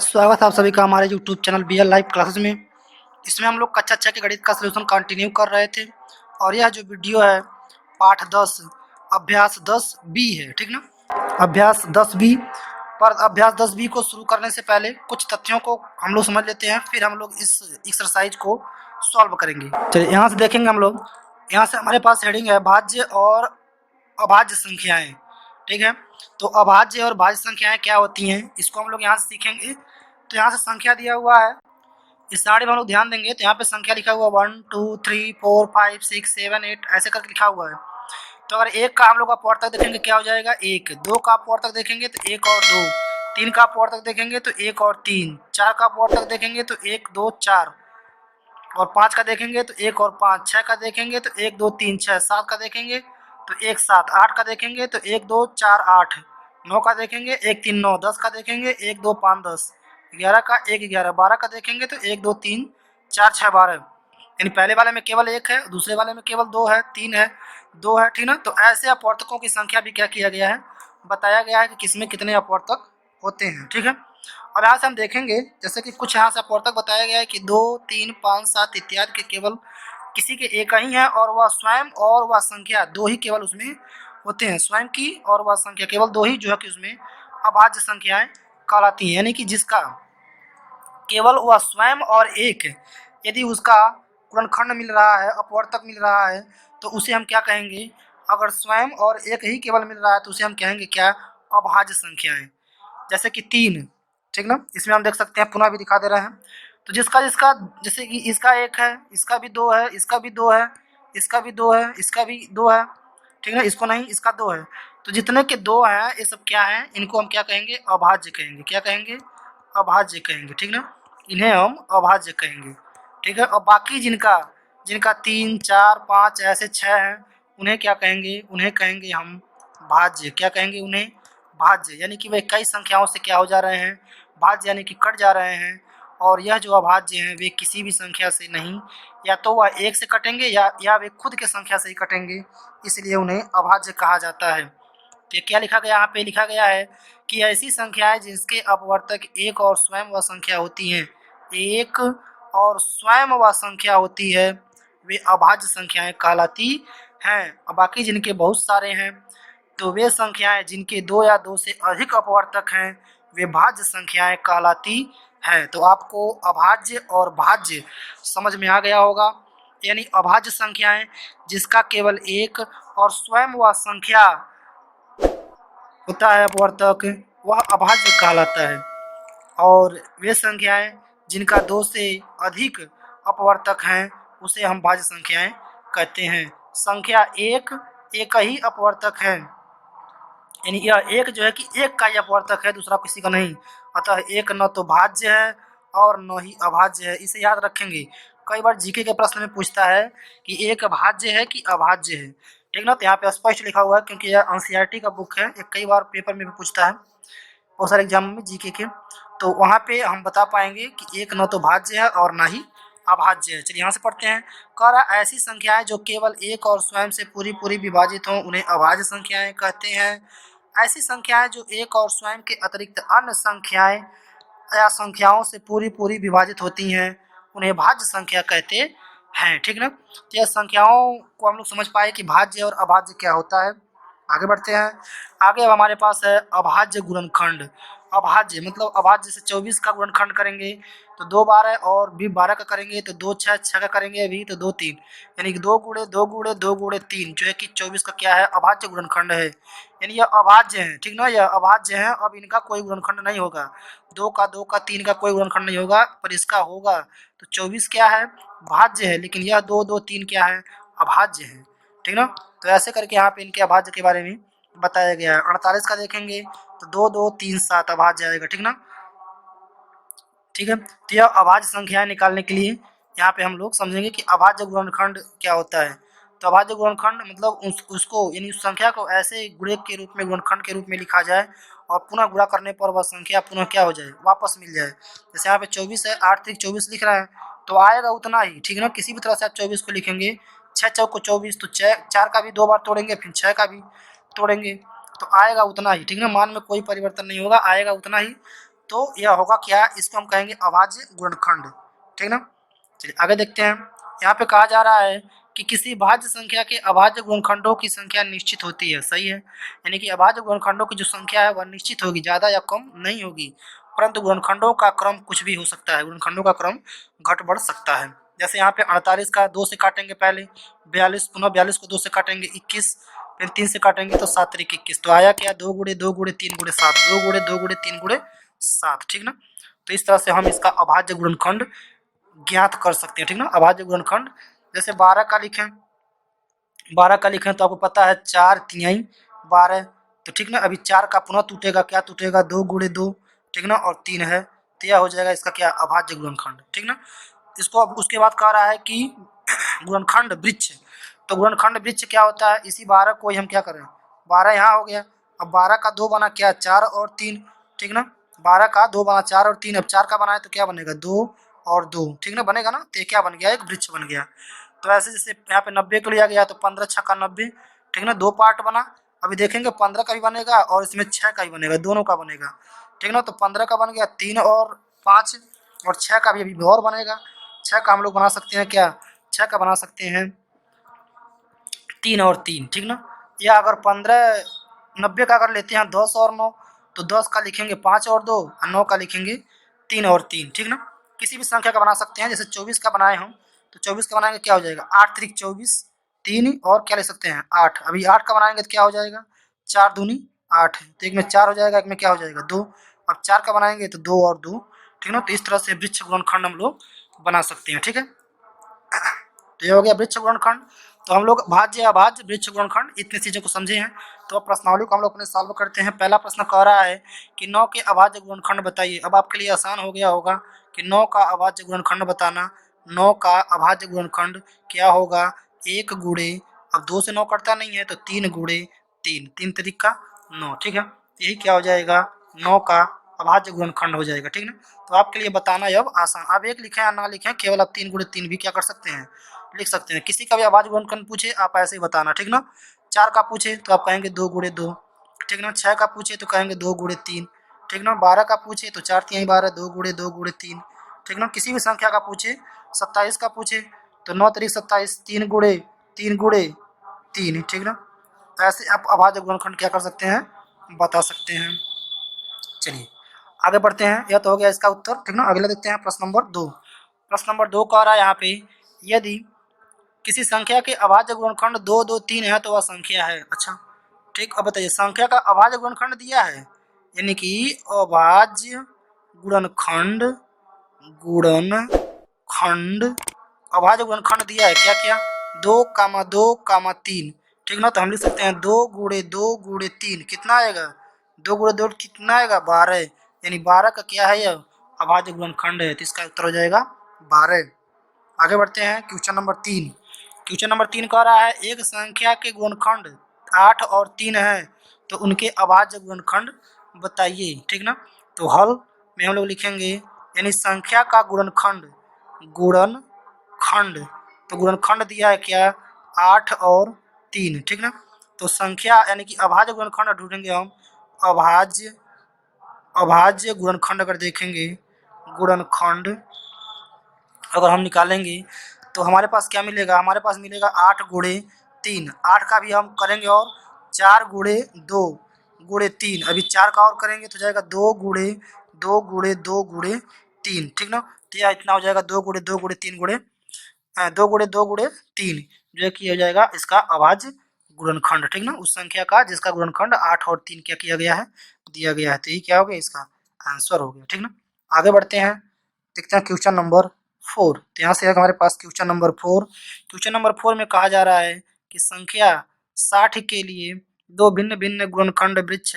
स्वागत है आप सभी का हमारे YouTube channel B L live classes में। इसमें हम लोग कक्षा 6 के गणित का सलूशन कंटिन्यू कर रहे थे और यह जो वीडियो है पाठ 10 अभ्यास 10 बी है, ठीक ना। अभ्यास 10 बी पर अभ्यास 10 बी को शुरू करने से पहले कुछ तथ्यों को हम लोग समझ लेते हैं, फिर हम लोग इस एक्सरसाइज को सॉल्व करेंगे। चलिए यहाँ से देखेंगे हम लोग। यहाँ से हमारे पास हेडिंग है भाज्य और अभाज्य संख्याएं, ठीक है। तो अभाज्य और भाज्य संख्याएं क्या होती हैं इसको हम लोग यहाँ से सीखेंगे। तो यहाँ से संख्या दिया हुआ है, इस साइड में हम लोग ध्यान देंगे तो यहाँ पे संख्या लिखा हुआ 1 2 3 4 5 6 7 8 ऐसे करके लिखा हुआ है। तो अगर एक का हम लोग अपवर्तक देखेंगे क्या हो जाएगा, एक। दो का अपवर्तक देखेंगे तो एक और दो। तीन का अपवर्तक देखेंगे तो एक और तीन। चार का अपवर्तक देखेंगे तो एक दो चार। और पाँच का देखेंगे तो एक और पाँच। छः का देखेंगे तो एक दो तीन छः। सात का देखेंगे तो एक सात। आठ का देखेंगे तो एक दो चार आठ। नौ का देखेंगे एक तीन नौ। दस का देखेंगे एक दो पाँच दस। ग्यारह का एक ग्यारह। बारह का देखेंगे तो एक दो तीन चार छः बारह। यानी पहले वाले में केवल एक है, दूसरे वाले में केवल दो है, तीन है, दो है, ठीक ना। तो ऐसे अपवर्तकों की संख्या भी क्या किया गया है, बताया गया है कि किसमें कितने अपवर्तक होते हैं, ठीक है। और यहाँ से हम देखेंगे जैसे कि कुछ यहाँ से अपवर्तक बताया गया है कि दो तीन पाँच सात इत्यादि के केवल किसी के एक ही है और वह स्वयं और वह संख्या दो ही केवल उसमें होते हैं। स्वयं की और वह संख्या केवल दो ही जो है कि उसमें अभाज्य संख्याएं कहलाती हैं। यानी कि जिसका केवल वह स्वयं और एक, यदि उसका गुणनखंड मिल रहा है, अपवर्तक मिल रहा है, तो उसे हम क्या कहेंगे, अगर स्वयं और एक ही केवल मिल रहा है तो उसे हम कहेंगे क्या, अभाज्य संख्याएं। जैसे कि तीन, ठीक ना। इसमें हम देख सकते हैं, पुनः भी दिखा दे रहे हैं। तो जिसका जिसका जैसे कि इसका एक है, इसका भी दो है, इसका भी दो है, इसका भी दो है, इसका भी दो है, ठीक ना। इसको नहीं, इसका दो है। तो जितने के दो हैं ये सब क्या है, इनको हम क्या कहेंगे, अभाज्य कहेंगे। क्या कहेंगे, अभाज्य कहेंगे, ठीक ना। इन्हें हम अभाज्य कहेंगे, ठीक है। और बाकी जिनका जिनका तीन चार पाँच ऐसे छः हैं उन्हें क्या कहेंगे, उन्हें कहेंगे हम भाज्य। क्या कहेंगे, उन्हें भाज्य। यानी कि वे कई संख्याओं से क्या हो जा रहे हैं, भाज्य, यानी कि कट जा रहे हैं। और यह जो अभाज्य हैं वे किसी भी संख्या से नहीं, या तो वह एक से कटेंगे या वे खुद के संख्या से ही कटेंगे, इसलिए उन्हें अभाज्य कहा जाता है। तो क्या लिखा गया, यहाँ पे लिखा गया है कि ऐसी संख्याएं जिसके अपवर्तक एक और स्वयं वह संख्या होती हैं, एक और स्वयं वह संख्या होती है, वे अभाज्य संख्याएं कहलाती हैं। और बाकी जिनके बहुत सारे हैं तो वे संख्याएं जिनके दो या दो से अधिक अपवर्तक हैं वे भाज्य संख्याएं कहलाती हैं। तो आपको अभाज्य और भाज्य समझ में आ गया होगा। यानी अभाज्य संख्याएं जिसका केवल एक और स्वयं वह संख्या होता है अपवर्तक, वह अभाज्य कहलाता है। और वे संख्याएं जिनका दो से अधिक अपवर्तक हैं उसे हम भाज्य संख्याएं कहते हैं। संख्या एक एक ही अपवर्तक है, यानी यह एक जो है कि एक का ही अपवर्तक है, दूसरा किसी का नहीं। अतः एक न तो भाज्य है और न ही अभाज्य है, इसे याद रखेंगे। कई बार जीके के प्रश्न में पूछता है कि एक भाज्य है कि अभाज्य है, ठीक ना। तो यहाँ पे स्पष्ट लिखा हुआ है क्योंकि यह एनसीईआरटी का बुक है, ये कई बार पेपर में भी पूछता है, बहुत सारे एग्जाम में जीके के। तो वहाँ पे हम बता पाएंगे कि एक न तो भाज्य है और ना ही अभाज्य है। चलिए यहाँ से पढ़ते हैं। कह रहा ऐसी संख्याएं जो केवल एक और स्वयं से पूरी पूरी विभाजित हों उन्हें अभाज्य संख्याएं कहते हैं। ऐसी संख्याएं जो एक और स्वयं के अतिरिक्त अन्य संख्याएं या संख्याओं से पूरी पूरी विभाजित होती हैं उन्हें भाज्य संख्या कहते हैं, ठीक ना। तो यह संख्याओं को हम लोग समझ पाए कि भाज्य और अभाज्य क्या होता है। आगे बढ़ते हैं। आगे अब हमारे पास है अभाज्य गुणनखंड। अभाज्य मतलब अभाज्य से 24 का गुणनखंड करेंगे तो दो 12 और भी 12 का करेंगे तो दो छः, छः का करेंगे अभी तो दो तीन, यानी कि दो गुणे दो गुणे दो गुणे तीन जो है कि 24 का क्या है, अभाज्य गुणनखंड है। यानी यह अभाज्य है, ठीक ना, यह अभाज्य है। अब इनका कोई गुणनखंड नहीं होगा, दो का तीन का कोई गुणनखंड नहीं होगा, पर इसका होगा। तो 24 क्या है, भाज्य है, लेकिन यह दो दो तीन क्या है, अभाज्य है, ठीक ना। तो ऐसे करके यहाँ पे इनके अभाज्य के बारे में बताया गया है। 48 का देखेंगे तो दो दो तीन सात अभाज्य आएगा, ठीक ना, ठीक है। तो यह अभाज्य संख्याएं निकालने के लिए यहाँ पे हम लोग समझेंगे कि अभाज्य गुणनखंड क्या होता है। तो अभाज्य गुणनखंड मतलब उसको यानी उस संख्या को ऐसे गुणे के रूप में, गुणनखंड के रूप में लिखा जाए और पुनः गुणा करने पर वह संख्या पुनः क्या हो जाए, वापस मिल जाए। जैसे यहाँ पे 24 है, 8 3 24 लिख रहे हैं तो आएगा उतना ही, ठीक ना। किसी भी तरह से आप 24 को लिखेंगे, 6 चौको 24 तो चार का भी दो बार तोड़ेंगे, फिर 6 का भी तोड़ेंगे तो आएगा उतना ही, ठीक ना। मान में कोई परिवर्तन नहीं होगा, आएगा उतना ही। तो यह होगा क्या, इसको हम कहेंगे अभाज्य गुणनखंड, ठीक ना। चलिए आगे देखते हैं। यहाँ पे कहा जा रहा है कि किसी भाज्य संख्या के अभाज्य गुणनखंडों की संख्या निश्चित होती है, सही है। यानी कि अभाज्य गुणनखंडों की जो संख्या है वह निश्चित होगी, ज़्यादा या कम नहीं होगी, परंतु गुणनखंडों का क्रम कुछ भी हो सकता है, गुणनखंडों का क्रम घट बढ़ सकता है। जैसे यहाँ पे 48 का 2 से काटेंगे पहले, 42 पुनः 42 को 2 से काटेंगे 21, फिर 3 से काटेंगे तो 7 3 21, तो आया क्या 2 गुणे 2 गुणे 3 गुणे 7, 2 गुणे 2 गुणे 3 गुणे 7, ठीक ना। तो इस तरह से हम इसका अभाज्य गुणनखंड ज्ञात कर सकते हैं, ठीक ना। अभाज्य गुणनखंड जैसे 12 का लिखें, 12 का लिखें तो आपको पता है 4 तिहाई 12, तो ठीक ना। अभी 4 का पुनः टूटेगा, क्या टूटेगा 2 गुणे 2, ठीक ना, और 3 है, तो यह हो जाएगा इसका क्या अभाज्य गुणनखंड, ठीक ना। इसको अब उसके बाद कह रहा है कि गुणनखंड वृक्ष, तो गुणनखंड वृक्ष क्या होता है, इसी 12 को ही हम क्या करें, 12 यहाँ हो गया, अब 12 का 2 बना क्या 4 और 3, ठीक ना। 12 का 2 बना 4 और 3, अब 4 का बनाए तो क्या बनेगा 2 और 2, ठीक ना, बनेगा ना, तो ये क्या बन गया एक वृक्ष बन गया। तो ऐसे जैसे यहाँ पे 90 को लिया गया तो 15 6 का 90, ठीक ना, 2 पार्ट बना। अभी देखेंगे 15 का भी बनेगा और इसमें 6 का भी बनेगा, दोनों का बनेगा, ठीक ना। तो 15 का बन गया 3 और 5, और 6 का भी अभी और बनेगा। 6 का हम लोग बना सकते हैं क्या, 6 का बना सकते हैं 3 और 3, ठीक ना। या अगर 15 90 का अगर लेते हैं 10 और 9, तो 10 का लिखेंगे 5 और 2, और 9 का लिखेंगे 3 और 3, ठीक ना। किसी भी संख्या का बना सकते हैं, जैसे 24 का बनाए हम, तो 24 का बनाएंगे क्या हो जाएगा 8 3 24, 3 और क्या ले सकते हैं 8, अभी 8 का बनाएंगे तो क्या हो जाएगा 4 दूनी 8, तो एक में 4 हो जाएगा, एक में क्या हो जाएगा 2, अब 4 का बनाएंगे तो 2 और 2, ठीक ना। तो इस तरह से वृक्ष गुणनखंड हम लोग बना सकते हैं, ठीक है। तो ये हो गया वृक्ष गुणनखंड। तो हम लोग भाज्य अभाज्य वृक्ष गुणनखंड इतनी चीज़ों को समझे हैं। तो अब प्रश्नावली को हम लोग अपने सॉल्व करते हैं। पहला प्रश्न कह रहा है कि 9 के अभाज्य गुणनखंड बताइए। अब आपके लिए आसान हो गया होगा कि 9 का अभाज्य गुणनखंड बताना। 9 का अभाज्य गुणनखंड क्या होगा, 1 गुणे, अब 2 से 9 कटता नहीं है तो 3 गुणे 3, 3 तरीक का 9, ठीक है। यही क्या हो जाएगा 9 का अभाज्य गुणनखंड हो जाएगा, ठीक ना। तो आपके लिए बताना अब आसान, आप एक लिखें या ना लिखें, केवल आप 3 गुणे 3 भी क्या कर सकते हैं लिख सकते हैं। किसी का भी अभाज्य गुणनखंड पूछे आप ऐसे ही बताना, ठीक ना। 4 का पूछे तो आप कहेंगे 2 गुणे 2, ठीक ना। 6 का पूछे तो कहेंगे 2 गुणे 3, ठीक ना। 12 का पूछे तो 4 3 12, 2 गुणे 2 गुणे 3, ठीक ना। किसी भी संख्या का पूछे, 27 का पूछे तो 9 तरीक 27, 3 गुणे 3 गुणे 3, ठीक ना। ऐसे आप अभाज्य गुणनखंड क्या कर सकते हैं बता सकते हैं। चलिए आगे बढ़ते हैं, यह तो हो गया इसका उत्तर, ठीक ना। अगला देखते हैं प्रश्न नंबर 2। प्रश्न नंबर 2 कह रहा है यहाँ पे, यदि किसी संख्या के अभाज्य गुणनखंड 2 2 3 है तो वह संख्या है। अच्छा ठीक, अब बताइए संख्या का अभाज्य गुणनखंड दिया है, यानी कि अभाज्य गुणनखंड गुणनखंड अभाज्य गुणनखंड दिया है क्या क्या 2 2 3, ठीक ना। तो हम लिख सकते हैं 2 गुणे 2 गुणे 3 कितना आएगा, 2 गुणे 2 कितना आएगा 12, यानी 12 का क्या है यह अभाज्य गुणनखंड है, तो इसका उत्तर हो जाएगा 12। आगे बढ़ते हैं क्वेश्चन नंबर 3। क्वेश्चन नंबर 3 कह रहा है एक संख्या के गुणनखंड 8 और 3 है तो उनके अभाज्य गुणनखंड बताइए, ठीक ना। तो हल में हम लोग लिखेंगे, यानी संख्या का गुणनखंड, तो गुणनखंड दिया है क्या 8 और 3, ठीक ना। तो संख्या यानी कि अभाज्य गुणनखंड ढूंढेंगे हम, अभाज्य गुणनखंड अगर देखेंगे, गुणनखंड अगर हम निकालेंगे तो हमारे पास क्या मिलेगा, हमारे पास मिलेगा 8 गुणे 3, 8 का भी हम करेंगे और 4 गुणे 2 गुणे 3, अभी 4 का और करेंगे तो जाएगा 2 गुणे 2 गुणे 2 गुणे 3, ठीक ना। तो यह इतना हो जाएगा 2 गुणे 2 गुणे 3 गुणे 2 गुणे 2 गुणे 3, जो है कि हो जाएगा इसका अभाज्य गुणनखंड, ठीक ना। उस संख्या का जिसका गुणनखंड 8 और 3 क्या किया गया है दिया गया है, तो ये क्या हो गया इसका आंसर हो गया, ठीक ना। आगे बढ़ते हैं, देखते हैं क्वेश्चन नंबर 4। तो यहाँ से हमारे पास क्वेश्चन नंबर 4। क्वेश्चन नंबर 4 में कहा जा रहा है कि संख्या 60 के लिए दो भिन्न भिन्न गुणनखंड वृक्ष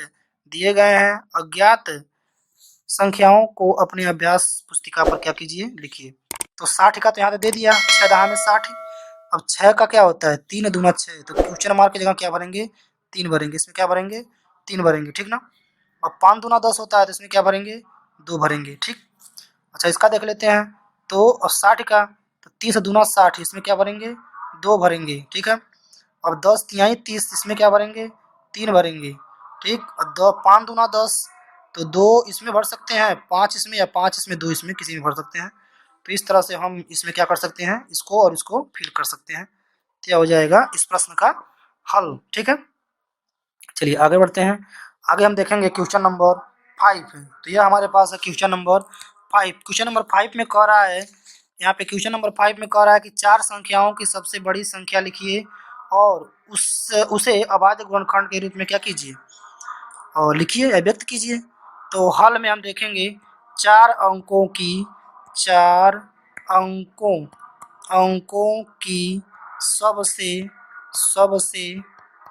दिए गए हैं, अज्ञात संख्याओं को अपने अभ्यास पुस्तिका पर क्या कीजिए लिखिए। तो 60 का तो यहाँ पे दे दिया, 6 दहा में 60, अब 6 का क्या होता है 3 दूना 6, तो क्वेश्चन मार्क की जगह क्या भरेंगे 3 भरेंगे, इसमें क्या भरेंगे 3 भरेंगे, ठीक ना। अब 5 दूना 10 होता है तो इसमें क्या भरेंगे 2 भरेंगे, ठीक। अच्छा इसका देख लेते हैं, तो 60 का तो 30 दूना 60, इसमें क्या भरेंगे 2 भरेंगे, ठीक है। अब 10 तिहाई 30, इसमें क्या भरेंगे 3 भरेंगे, ठीक। और 5 दूना 10, तो 2 इसमें भर सकते हैं, 5 इसमें, या 5 इसमें, 2 इसमें, किसी में भर सकते हैं। तो इस तरह से हम इसमें क्या कर सकते हैं, इसको और इसको फिल कर सकते हैं। तो यह हो जाएगा इस प्रश्न का हल। ठीक है, चलिए आगे बढ़ते हैं। आगे हम देखेंगे क्वेश्चन नंबर 5। तो यह हमारे पास है क्वेश्चन नंबर 5। क्वेश्चन नंबर 5 में कह रहा है, यहाँ पे क्वेश्चन नंबर 5 में कह रहा है कि 4 संख्याओं की सबसे बड़ी संख्या लिखिए और उसे अभाज्य गुणनखंड के रूप में क्या कीजिए, और लिखिए या व्यक्त कीजिए। तो हल में हम देखेंगे 4 अंकों की 4 अंकों अंकों की सबसे सबसे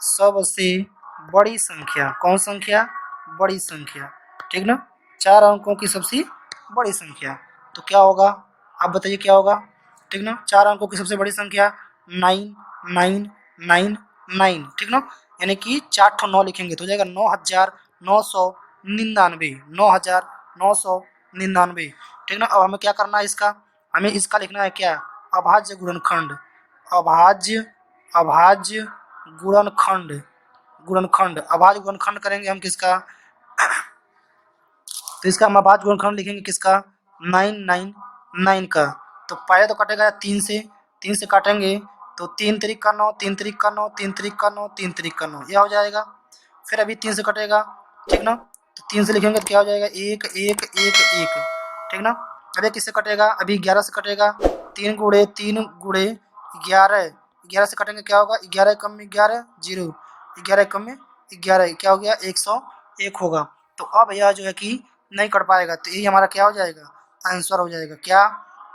सबसे बड़ी संख्या, कौन संख्या, बड़ी संख्या, ठीक ना। 4 अंकों की सबसे बड़ी संख्या, तो क्या होगा, आप बताइए क्या होगा, ठीक ना। 4 अंकों की सबसे बड़ी संख्या 9999, ठीक ना। यानी कि 4 ठो 9 लिखेंगे तो हो जाएगा 9999, 9999, ठीक ना। अब हमें क्या करना है, इसका हमें इसका लिखना है क्या, अभाज्य गुणनखंड, अभाज्य अभाज्य गुणनखंड, गुणनखंड, अभाज्य गुणनखंड करेंगे हम किसका, तो इसका हम अभाज्य गुणनखंड लिखेंगे किसका, 999 का। तो पहले तो कटेगा 3 से, 3 से काटेंगे तो 3 त्रिक का 9, 3 त्रिक का 9, 3 त्रिक का 9, 3 त्रिक का 9, यह हो जाएगा। फिर अभी 3 से कटेगा, ठीक ना। तो 3 से लिखेंगे तो क्या हो जाएगा, 1 1 1 1, ठीक ना। अभी किससे कटेगा, अभी 11 से कटेगा, 3 गुणे 3 गुणे 11, 11 से कटेंगे क्या होगा, 11 कम में 11 0, 11 कम में 11 क्या हो गया, 101 होगा। तो अब यह जो है कि नहीं कर पाएगा, तो यही हमारा क्या हो जाएगा, आंसर हो जाएगा क्या,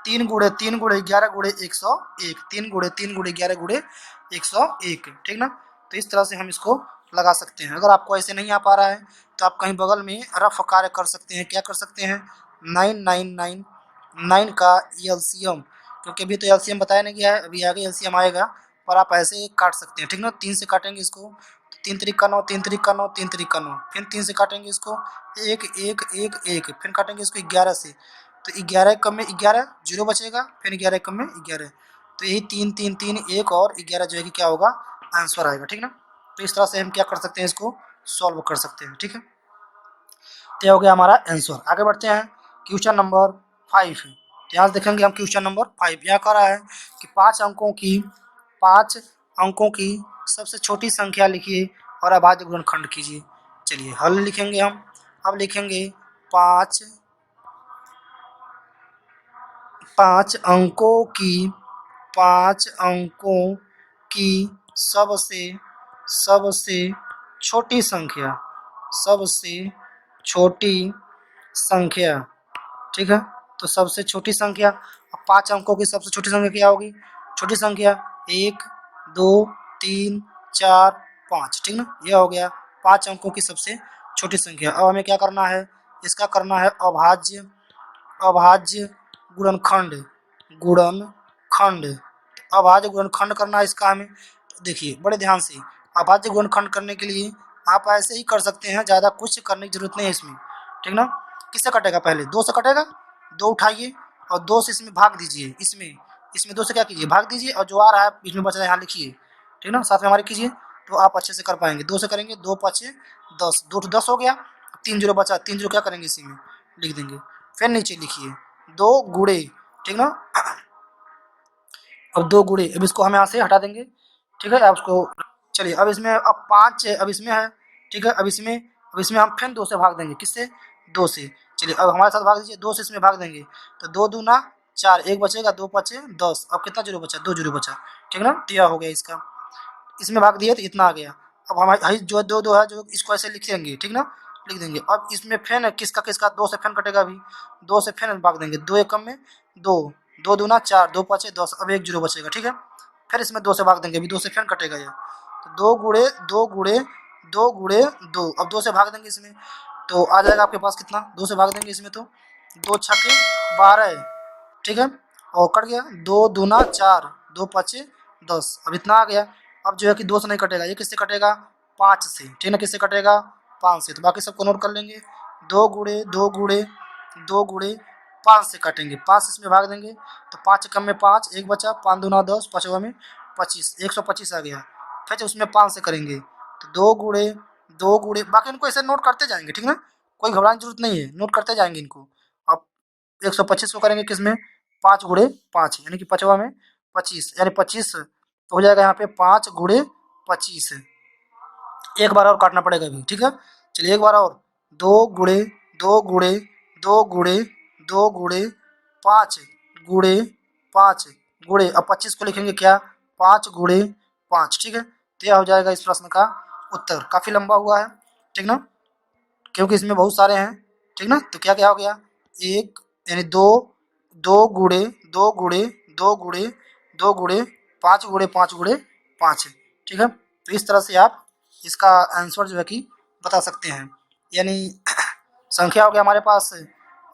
3 गुणे 3 गुणे 11 गुणे 101, 3 गुणे 3 गुणे 11 गुणे 101, ठीक ना। तो इस तरह से हम इसको लगा सकते हैं। अगर आपको ऐसे नहीं आ पा रहा है तो आप कहीं बगल में रफ कार्य कर सकते हैं, क्या कर सकते हैं, 9999 का एलसीएम, क्योंकि अभी तो एलसीएम बताया नहीं गया है, अभी आगे एलसीएम आएगा, पर आप ऐसे काट सकते हैं, ठीक ना। 3 से काटेंगे इसको, 3 त्रिक का 9, 3 त्रिक का 9, 3 त्रिक का 9, फिर 3 से काटेंगे इसको 1 1 1 1, फिर काटेंगे इसको 11 से, तो 11 कम में 11 जीरो बचेगा, फिर 11 कम में 11, तो यही 3 3 3 1 और 11 जो है कि क्या होगा, आंसर आएगा, ठीक ना। तो इस तरह से हम क्या कर सकते हैं, इसको सॉल्व कर सकते हैं, ठीक है। तो यह हो गया हमारा आंसर। आगे बढ़ते हैं क्वेश्चन नंबर 5। तो यहाँ देखेंगे हम क्वेश्चन नंबर 5, यहाँ कह रहा है कि 5 अंकों की सबसे छोटी संख्या लिखिए और अभाज्य गुणनखंड कीजिए। चलिए हल लिखेंगे हम। अब लिखेंगे 5 5 अंकों की सबसे सबसे छोटी संख्या, सबसे छोटी संख्या, ठीक है। तो सबसे छोटी संख्या, अब 5 अंकों की सबसे छोटी संख्या क्या होगी, छोटी संख्या 1 2 3 4 5, ठीक ना। यह हो गया 5 अंकों की सबसे छोटी संख्या। अब हमें क्या करना है, इसका करना है अभाज्य अभाज्य गुणनखंड, गुणनखंड, अभाज्य गुणनखंड करना है इसका हमें। तो देखिए बड़े ध्यान से, अभाज्य गुणनखंड करने के लिए आप ऐसे ही कर सकते हैं, ज़्यादा कुछ करने की जरूरत नहीं है इसमें, ठीक ना। किससे कटेगा, पहले 2 से कटेगा, 2 उठाइए और 2 से इसमें भाग दीजिए, इसमें 2 से क्या कीजिए, भाग दीजिए, और जो आ रहा है बीच में बच रहा है यहाँ लिखिए, ठीक ना, साथ में हमारे कीजिए, तो आप अच्छे से कर पाएंगे। 2 से करेंगे, 2 5 10, 2 तो 10 हो गया, 3 जीरो बचा, 3 जीरो क्या करेंगे, इसी में लिख देंगे। फिर नीचे लिखिए 2 गुणे, ठीक ना। अब 2 गुणे, अब इसको हम यहाँ से हटा देंगे, ठीक है। अब उसको चलिए, अब इसमें अब 5 अब इसमें है, ठीक है। अब इसमें हम फिर 2 से भाग देंगे, किससे, 2 से। चलिए अब हमारे साथ भाग दीजिए, 2 से इसमें भाग देंगे तो 2 दूना 4, 1 बचेगा, 2 5 10, अब कितना जीरो बचा, 2 जीरो बचा, ठीक ना। तो यह हो गया इसका, इसमें भाग दिए तो इतना आ गया। अब हमारे जो 2 2 है, जो इसको ऐसे लिखेंगे, ठीक ना, लिख देंगे। अब इसमें फैन किसका किसका, 2 से फैन कटेगा, अभी 2 से फैन भाग देंगे, 2 एक कम में 2, 2 दूना 4, 2 5 10, अब 1 जीरो बचेगा, ठीक है। फिर इसमें 2 से भाग देंगे, अभी 2 से फैन कटेगा ये, तो 2 गुणे 2 गुणे 2 गुणे 2, अब 2 से भाग देंगे इसमें, तो आ जाएगा आपके पास कितना, 2 से भाग देंगे इसमें तो 2 छक्के 12, ठीक है। और कट गया, 2 दूना 4, 2 5 10, अब इतना आ गया। अब जो है कि 2 से नहीं कटेगा, ये किससे कटेगा, 5 से, ठीक है, किससे कटेगा, 5 से। तो बाकी सबको नोट कर लेंगे, 2 गुणे 2 गुणे 2 गुणे 5 से काटेंगे, 5 इसमें भाग देंगे तो 5 कम में 5, 1 बचा, 5 दूना 10, 5 में 25, 125 आ गया। फिर उसमें 5 से करेंगे तो 2 गुणे 2 गुणे, बाकी उनको ऐसे नोट करते जाएंगे, ठीक ना। कोई घबराने की जरूरत नहीं है, नोट करते जाएंगे इनको। अब 125 को करेंगे किस में, 5 गुणे 5 यानी कि 5वां में 25 यानी 25 तो हो जाएगा यहाँ पे 5 गुणे 25। एक बार और काटना पड़ेगा अभी, ठीक है। चलिए एक बार और, 2 गुणे 2 गुणे 2 गुणे 2 गुणे 5 गुणे 5 गुणे, अब 25 को लिखेंगे क्या, 5 गुणे 5, ठीक है। तो यह हो जाएगा इस प्रश्न का उत्तर। काफ़ी लंबा हुआ है, ठीक ना, क्योंकि इसमें बहुत सारे हैं, ठीक ना। तो क्या क्या हो गया, एक यानी दो, 2 गुणे 2 गुणे 2 गुणे 2 गुणे 5 गुणे 5 गुणे 5, ठीक है। तो इस तरह से आप इसका आंसर जो है कि बता सकते हैं। यानी संख्या हो गया हमारे पास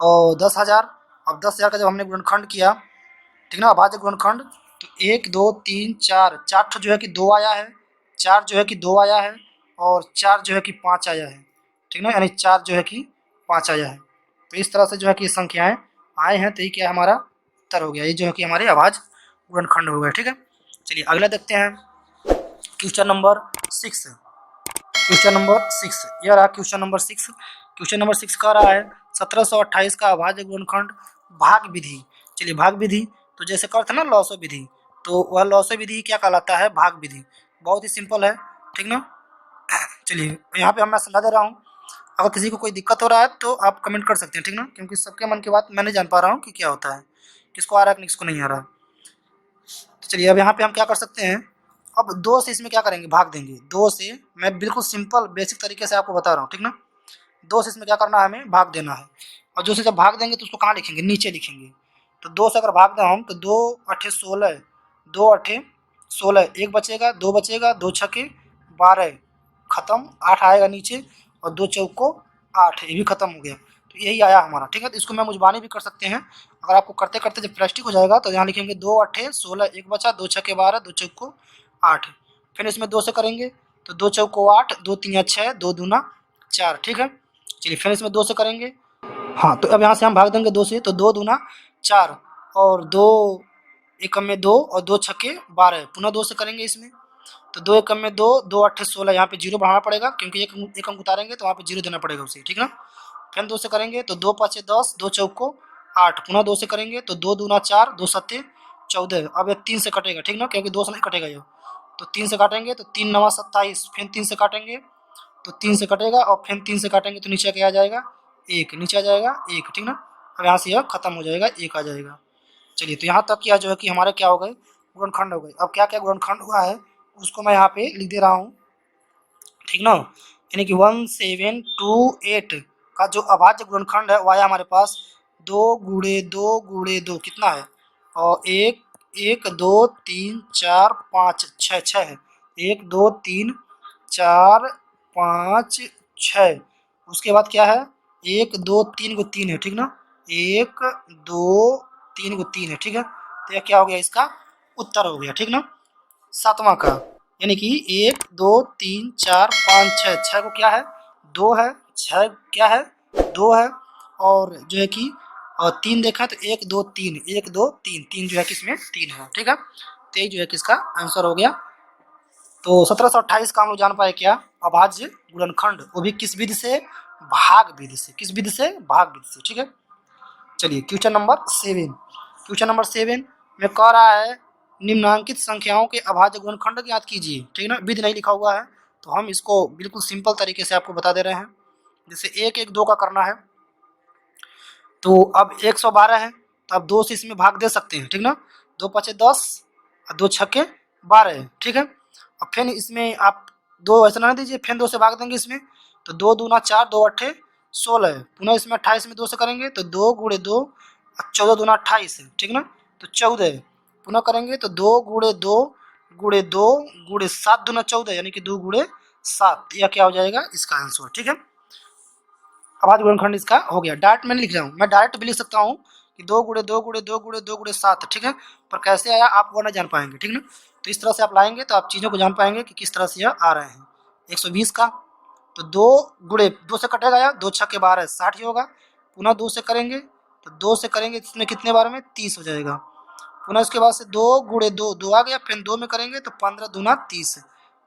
और 10,000। अब 10,000 का जब हमने गुणनखंड किया, ठीक ना, अभाज्य गुणनखंड, तो 1 2 3 4 4 जो है कि 2 आया है, 4 जो है कि 2 आया है, और 4 जो है कि 5 आया है, ठीक ना, यानी 4 जो है कि 5 आया है। तो इस तरह से जो है कि संख्याएं आए हैं, तो ये क्या हमारा उत्तर हो गया, ये जो है कि हमारे अभाज्य गुणनखंड हो गया, ठीक है। चलिए अगला देखते हैं, क्वेश्चन नंबर 6। क्वेश्चन नंबर 6, यह रहा क्वेश्चन नंबर 6। क्वेश्चन नंबर 6 कह रहा है 1728 का अभाज्य गुणनखंड भाग विधि। चलिए भाग विधि, तो जैसे करते ना लॉसो विधि, तो वह लॉसो विधि क्या कहलाता है, भाग विधि। बहुत ही सिंपल है, ठीक ना। चलिए यहाँ पे मैं सलाह दे रहा हूँ, अगर किसी को कोई दिक्कत हो रहा है तो आप कमेंट कर सकते हैं, ठीक ना, क्योंकि सबके मन की बात मैं नहीं जान पा रहा हूँ कि क्या होता है, किसको आ रहा है किसको नहीं आ रहा। तो चलिए अब यहाँ पे हम क्या कर सकते हैं, अब 2 से इसमें क्या करेंगे, भाग देंगे। 2 से मैं बिल्कुल सिंपल बेसिक तरीके से आपको बता रहा हूँ, ठीक ना। 2 से इसमें क्या करना है, हमें भाग देना है। और 2 से जब भाग देंगे तो उसको कहाँ लिखेंगे, नीचे लिखेंगे। तो 2 से अगर भाग दें हम, तो 2 अठे 16, 2 अठे 16, 1 बचेगा, 2 बचेगा, 2 छके 12, खत्म, 8 आएगा नीचे, और 2 चौको 8, ये भी खत्म हो गया। तो यही आया हमारा, ठीक है। तो इसको मैं मुजबानी भी कर सकते हैं, अगर आपको करते करते जब प्लास्टिक हो जाएगा तो यहाँ लिखेंगे 2 अठे 16, 1 बचा, 2 छके 12, 2 चौको 8। फिर इसमें 2 से करेंगे तो 2 चौको 8, 2 तिया 6, 2 दूना 4, ठीक है। चलिए फिर इसमें 2 से करेंगे, हाँ, तो अब यहाँ से हम भाग देंगे 2 से, तो 2 दूना 4, और 2 एकम में 2, और 2 छक्के 12, पुनः 2 से करेंगे इसमें, तो 2 एकम में 2, 2 अट्ठे 16, यहाँ पे 0 बढ़ाना पड़ेगा क्योंकि एक अंक उतारेंगे तो वहाँ पे 0 देना पड़ेगा उसे, ठीक ना। फिर 2 से करेंगे तो 2 पाँचे 10, 2 चौको 8, पुनः 2 से करेंगे तो 2 दूना 4, 2 सत्ते 14। अब ये 3 से कटेगा, ठीक ना, क्योंकि 2 से नहीं कटेगा ये, तो 3 से काटेंगे तो 3 नवा 27, फिर 3 से काटेंगे तो 3 से कटेगा, और फिर 3 से काटेंगे तो नीचे क्या आ जाएगा, 1, नीचे आ जाएगा 1, ठीक ना। अब यहाँ से यह खत्म हो जाएगा, 1 आ जाएगा। चलिए तो यहाँ तक यह जो है कि हमारे क्या हो गए, गुणनखंड हो गए। अब क्या क्या गुणनखंड हुआ है उसको मैं यहाँ पे लिख दे रहा हूँ, ठीक ना। यानी कि 1728 का जो अभाज्य गुणनखंड है वो आया हमारे पास 2 गुणे 2 गुणे 2 कितना है, और 1 1 2 3 4 5 6 6 है, 1 2 3 4 5 6। उसके बाद क्या है, 1 2 3 को 3 है, ठीक ना, 1 2 3 को 3 है, ठीक है। तो यह क्या हो गया, इसका उत्तर हो गया, ठीक ना, 7वां का। यानी कि 1 2 3 4 5 6, 6 को क्या है, 2 है, 6 क्या है, 2 है, और जो है कि और 3 देखा तो 1 2 3, 1 2 3, 3 जो है कि इसमें 3 है, ठीक है। तो ये जो है कि इसका आंसर हो गया। तो 1728 का हम लोग जान पाए क्या, अभाज्य गुणनखंड, वो भी किस विधि से, भाग विधि से, किस विधि से, भाग विधि से, ठीक है। चलिए क्वेश्चन नंबर 7, क्वेश्चन नंबर 7 में कह रहा है निम्नांकित संख्याओं के अभाज्य गुणनखंड ज्ञात कीजिए, ठीक ना, विधि नहीं लिखा हुआ है, तो हम इसको बिल्कुल सिंपल तरीके से आपको बता दे रहे हैं। जैसे 1 1 2 का करना है, तो अब 112 है, तो अब 2 से इसमें भाग दे सकते हैं, ठीक ना, 2 पाँचे 10, 2 छक्के 12, ठीक है। अब फिर इसमें आप 2 ऐसा ना दीजिए, फिर 2 से भाग देंगे इसमें, तो 2 दूना 4, 2 अट्ठे 16, पुनः इसमें 28 में 2 से करेंगे तो 2 गुणे 2, 14 दूना 28, ठीक ना, तो 14, पुनः करेंगे तो 2 गुणे 2 गुणे 2 गुणे 7 दूना 14, यानी कि 2 गुणे 7, यह क्या हो जाएगा, इसका आंसर, ठीक है। अभाज्य गुणनखंड इसका हो गया। डायरेक्ट मैं लिख रहा हूँ, मैं डायरेक्ट भी लिख सकता हूँ कि 2 गुणे 2 गुणे 2 गुणे 2 गुणे 7, ठीक है, पर कैसे आया आप वो ना जान पाएंगे, ठीक ना। तो इस तरह से आप लाएंगे तो आप चीज़ों को जान पाएंगे कि किस तरह से यह आ रहे हैं। 120 का, तो 2 गुणे 2 से कटेगा या 2 छक्के 12, 60 ही होगा, पुनः 2 से करेंगे तो 2 से करेंगे इसमें कितने बार में 30 हो जाएगा, पुनः उसके बाद से 2 गुणे 2, 2 आ गया, फिर 2 में करेंगे तो 15 दूना 30,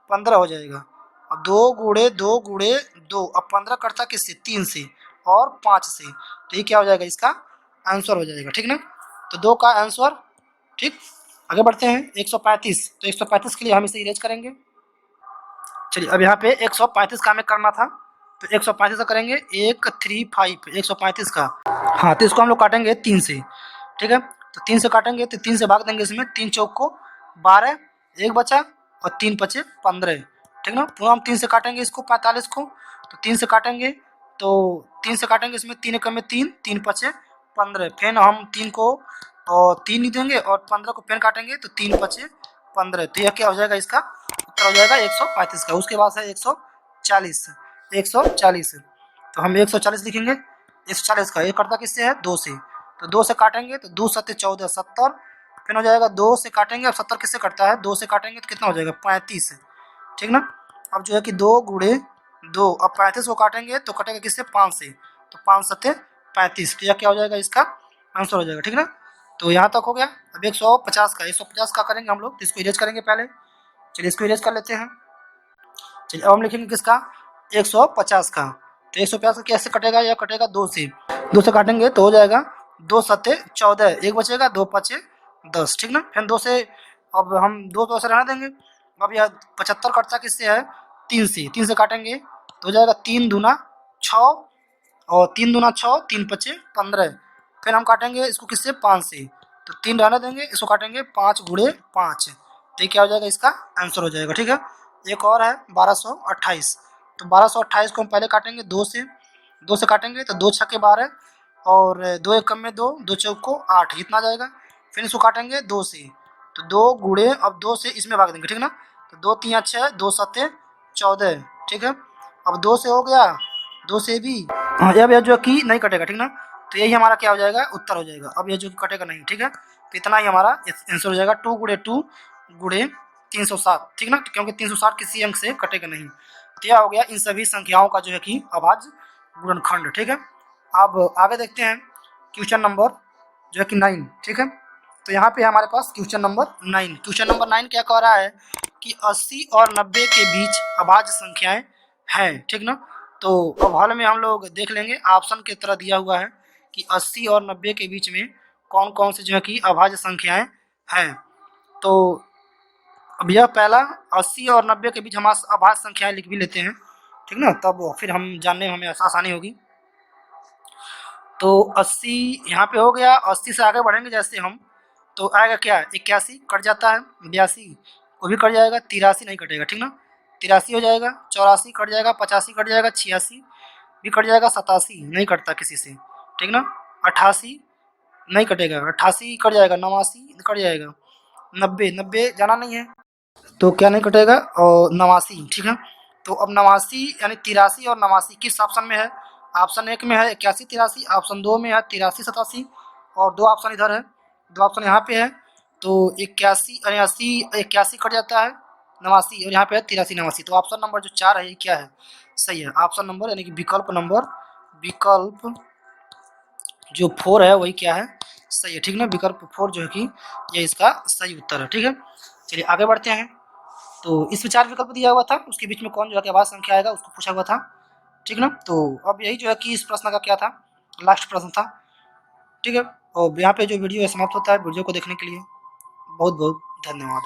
15 हो जाएगा। अब 2 गुणे 2 गुणे 2, अब 15 कटता किससे, 3 से, और 5 से। तो ये क्या हो जाएगा, इसका आंसर हो जाएगा, ठीक ना। तो 2 का आंसर, ठीक। आगे बढ़ते हैं 135। तो 135 के लिए हम इसे इरेज करेंगे। चलिए अब यहाँ पे 135 का हमें करना था, तो 135 का करेंगे 135 135 का। हाँ, तो इसको हम लोग काटेंगे 3 से, ठीक है। तो 3 से काटेंगे तो 3 से भाग देंगे इसमें, 3 चौक को 12, 1 बचा और 3 पचे 15, ठीक ना। पूरा हम 3 से काटेंगे इसको 45 को, तो 3 से काटेंगे, तो 3 से काटेंगे इसमें 3 एकम में 3, 3 पचे 15, फिर हम 3 को और 3 ही देंगे और 15 को फिर काटेंगे तो 3 पचे 15। तो यह क्या हो जाएगा, इसका उत्तर हो जाएगा 135 का। उसके बाद है 140, 140। तो हम 140 लिखेंगे। 140 का ये करता किससे है, 2 से। तो 2 से काटेंगे तो 2 सत्ते 14, 70, फिर हो जाएगा 2 से काटेंगे। अब 70 किससे कटता है, 2 से काटेंगे तो कितना हो जाएगा, 35, ठीक ना। अब जो है कि 2 गुणे 2, अब 35 को काटेंगे तो कटेगा किससे, 5 से। तो 5 सत्ते 35, तो यह क्या हो जाएगा, इसका आंसर हो जाएगा, ठीक ना। तो यहाँ तक हो गया। अब 150 का करेंगे हम लोग, तो इसको इरेज करेंगे पहले। चलिए इसको इरेज कर लेते हैं। चलिए अब हम लिखेंगे किसका, 150 का। तो 150 का कैसे कटेगा, या कटेगा 2 से। 2 से काटेंगे तो हो जाएगा 2 सत्ते 14, 1 बचेगा, 2 पचे 10, ठीक ना। फिर 2 से, अब हम 2 तो ऐसे रहने देंगे। अब यह 75 कटता किससे है, 3 से। 3 से काटेंगे तो हो जाएगा 3 दूना 6, और 3 दूना 6, 3 पचे 15। फिर हम काटेंगे इसको किससे, 5 से। तो 3 रहने देंगे, इसको काटेंगे 5 गुणे 5। तो ये क्या हो जाएगा, इसका आंसर हो जाएगा, ठीक है। एक और है 1228। तो 1228 को हम पहले काटेंगे 2 से। 2 से काटेंगे तो 2 छक्के 12, और 2 एकम में 2, 2 चौक को 8, इतना जाएगा। फिर इसको काटेंगे 2 से। तो 2 गुणे, अब 2 से इसमें भाग देंगे, ठीक ना। तो 2 3 6, 2 सत्ते 14, ठीक है। अब 2 से हो गया, 2 से भी, हाँ, अब यह जो कि नहीं कटेगा, ठीक ना। तो यही हमारा क्या हो जाएगा, उत्तर हो जाएगा। अब यह जो कटेगा नहीं, ठीक है। तो इतना ही हमारा आंसर हो जाएगा, 2 गुणे 2 गुणे 360, ठीक ना, क्योंकि 360 किसी अंक से कटेगा नहीं। तो यह हो गया इन सभी संख्याओं का जो है कि अभाज्य गुणनखंड, ठीक है। अब आगे देखते हैं क्वेश्चन नंबर जो है कि 9, ठीक है। तो यहाँ पे हमारे पास क्वेश्चन नंबर 9। क्वेश्चन नंबर 9 क्या कह रहा है कि 80 और 90 के बीच अभाज्य संख्याएं हैं, ठीक ना। तो अब हाल में हम लोग देख लेंगे, ऑप्शन की तरह दिया हुआ है कि 80 और 90 के बीच में कौन कौन से जो है कि अभाज्य संख्याएं हैं। तो अब यह पहला 80 और 90 के बीच हम अभाज्य संख्याएं लिख भी लेते हैं, ठीक ना, तब फिर हम जानने में हमें आसानी होगी। तो 80 यहाँ पे हो गया। 80 से आगे बढ़ेंगे जैसे हम, तो आएगा क्या, 81 कट जाता है, 82 वो भी कट जाएगा, 83 नहीं कटेगा, ठीक ना। 83 हो जाएगा, 84 कट जाएगा, 85 कट जाएगा, 86 भी कट जाएगा, 87 नहीं कटता किसी से, ठीक ना। 88 नहीं कटेगा, 88 कट जाएगा, 89 कट जाएगा, 90 जाना नहीं है, तो क्या नहीं कटेगा, और 89, ठीक है। तो अब 89 यानी 83 और 89 किस ऑप्शन में है, ऑप्शन 1 में है 81 83, ऑप्शन 2 में है 83 87, और 2 ऑप्शन इधर है, 2 ऑप्शन यहाँ पे है। तो 81 यानी 80 81 कट जाता है, 89, और यहाँ पे है 83 89। तो ऑप्शन नंबर जो 4 है ये क्या है, सही है। ऑप्शन नंबर यानी कि विकल्प जो 4 है वही क्या है, सही है, ठीक ना। विकल्प 4 जो है कि ये इसका सही उत्तर है, ठीक है। चलिए आगे बढ़ते हैं। तो इस में 4 विकल्प दिया हुआ था, उसके बीच में कौन जो है कि अभाज्य संख्या आएगा उसको पूछा हुआ था, ठीक ना। तो अब यही जो है कि इस प्रश्न का क्या था, लास्ट प्रश्न था, ठीक है। और यहाँ पे जो वीडियो है समाप्त होता है। वीडियो को देखने के लिए बहुत बहुत धन्यवाद।